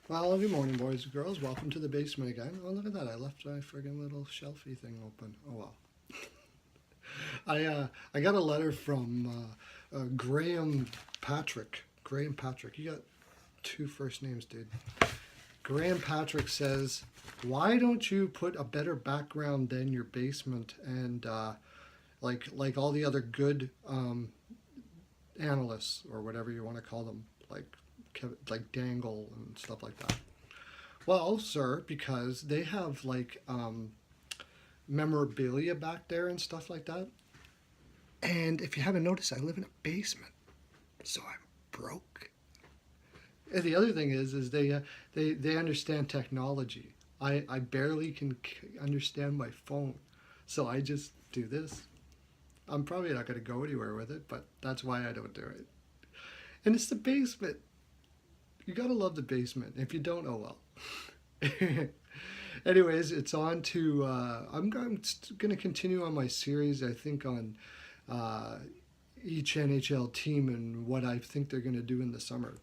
Well, good morning, boys and girls. Welcome to the basement again. Oh, look at that! I left my friggin' little shelfie thing open. Oh well. I got a letter from Graham Patrick. Graham Patrick. You got two first names, dude. Graham Patrick says, "Why don't you put a better background than your basement and like all the other good analysts or whatever you want to call them, like Dangle and stuff like that." Well, sir, because they have memorabilia back there and stuff like that. And if you haven't noticed, I live in a basement, so I'm broke. And the other thing is they understand technology. I barely can understand my phone, so I just do this. I'm probably not going to go anywhere with it, but that's why I don't do it. And it's the basement. You gotta love the basement. If you don't, oh well. Anyways, it's on to. I'm going to continue on my series. I think on each NHL team and what I think they're going to do in the summer.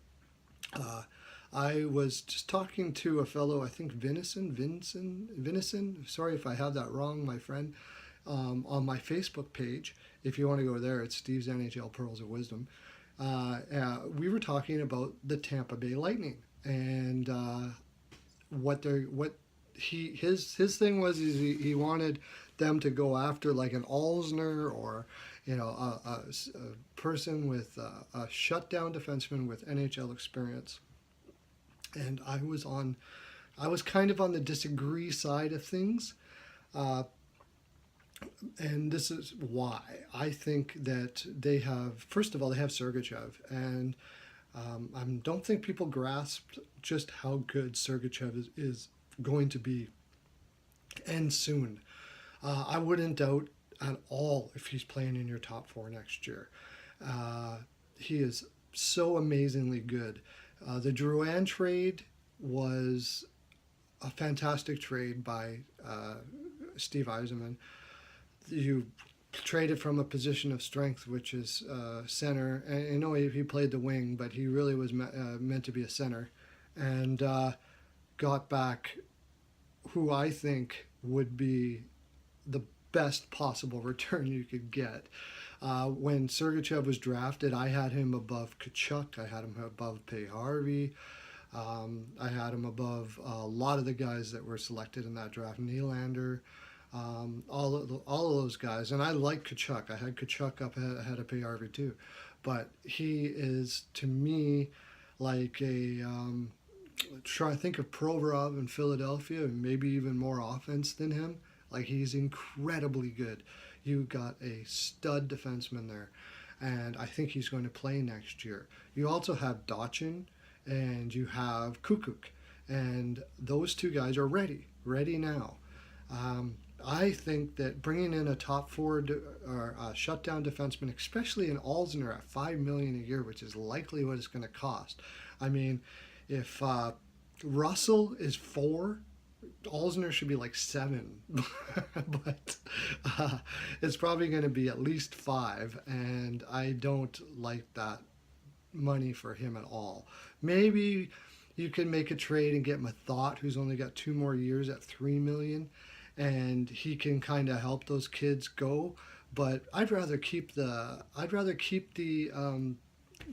I was just talking to a fellow, I think Vincent. Sorry if I have that wrong, my friend. On my Facebook page, if you want to go there, it's Steve's NHL Pearls of Wisdom. We were talking about the Tampa Bay Lightning and his thing was he wanted them to go after like an Alzner or a person with a shutdown defenseman with NHL experience. And I was kind of on the disagree side of things. And this is why I think that they have, first of all, they have Sergachev, and I don't think people grasped just how good Sergachev is going to be, and soon. I wouldn't doubt at all if he's playing in your top four next year. He is so amazingly good. The Drouin trade was a fantastic trade by Steve Yzerman. You traded from a position of strength, which is center. And I know he played the wing, but he really was meant to be a center. And got back who I think would be the best possible return you could get. When Sergachev was drafted, I had him above Tkachuk. I had him above Pay Harvey. I had him above a lot of the guys that were selected in that draft. Nylander. All of those guys, and I like Tkachuk. I had Tkachuk up ahead of PRV too, but he is to me like a try think of Provorov in Philadelphia, and maybe even more offense than him. Like he's incredibly good. You got a stud defenseman there, and I think he's going to play next year. You also have Dachin, and you have Kukuk, and those two guys are ready now. I think that bringing in a top four or a shutdown defenseman, especially an Alzner at $5 million a year, which is likely what it's going to cost. I mean, if Russell is 4, Alzner should be like 7, but it's probably going to be at least 5, and I don't like that money for him at all. Maybe you can make a trade and get Mathot, who's only got 2 more years at $3 million. And he can kind of help those kids go, but I'd rather keep the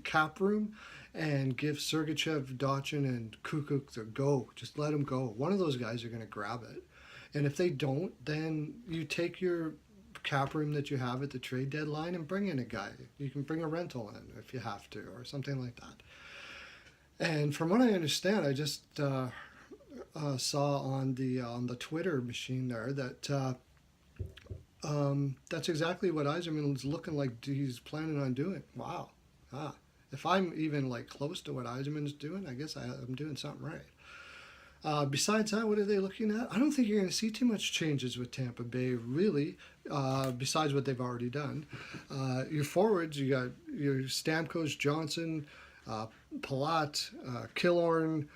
cap room and give Sergachev, Dachin, and Kukuk the go. Just let them go. One of those guys are going to grab it, and if they don't, then you take your cap room that you have at the trade deadline and bring in a guy. You can bring a rental in if you have to, or something like that. And from what I understand, I just saw on the Twitter machine there that that's exactly what Yzerman is looking like he's planning on doing. Wow. If I'm even like close to what Yzerman's doing, I guess I'm doing something right. Besides that, what are they looking at? I don't think you're going to see too much changes with Tampa Bay, really, besides what they've already done. Your forwards, you got your Stamkos, Johnson, Palat, Killorn,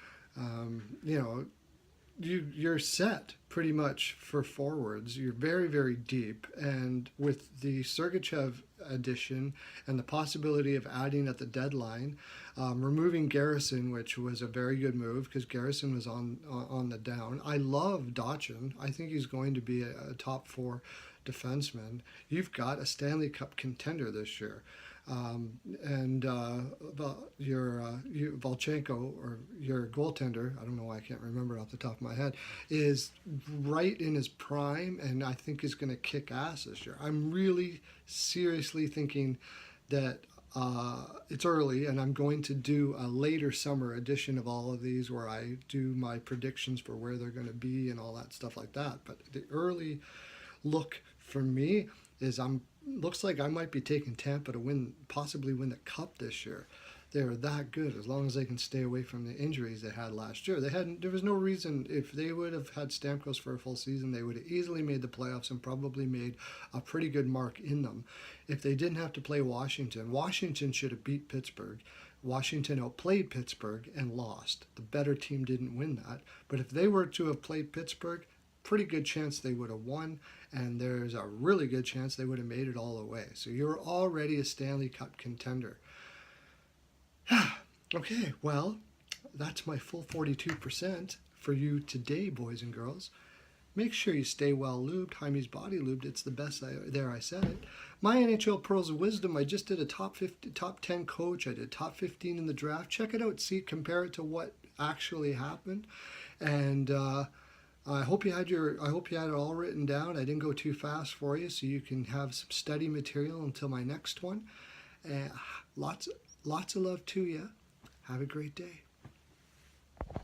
you're set pretty much for forwards. You're very, very deep, and with the Sergachev addition and the possibility of adding at the deadline, removing Garrison, which was a very good move because Garrison was on the down. I love Dotchin. I think he's going to be a top four defenseman. You've got a Stanley Cup contender this year. And Volchenko, or your goaltender, I don't know why I can't remember it off the top of my head, is right in his prime, and I think is going to kick ass this year. I'm really seriously thinking that it's early, and I'm going to do a later summer edition of all of these where I do my predictions for where they're going to be and all that stuff like that. But the early look for me is looks like I might be taking Tampa to possibly win the Cup this year. They're that good as long as they can stay away from the injuries they had last year. There was no reason, if they would have had Stamkos for a full season, they would have easily made the playoffs and probably made a pretty good mark in them. If they didn't have to play Washington, Washington should have beat Pittsburgh. Washington outplayed Pittsburgh and lost. The better team didn't win that. But if they were to have played Pittsburgh, pretty good chance they would have won, and there's a really good chance they would have made it all the way. So you're already a Stanley Cup contender. Okay, well, that's my full 42% for you today, boys and girls. Make sure you stay well lubed. Jaime's Body Lubed, it's the best. I said it. My NHL Pearls of Wisdom, I just did a top 10 coach. I did top 15 in the draft. Check it out. See, compare it to what actually happened. And I hope you had it all written down. I didn't go too fast for you, so you can have some study material until my next one. Lots of love to you. Have a great day.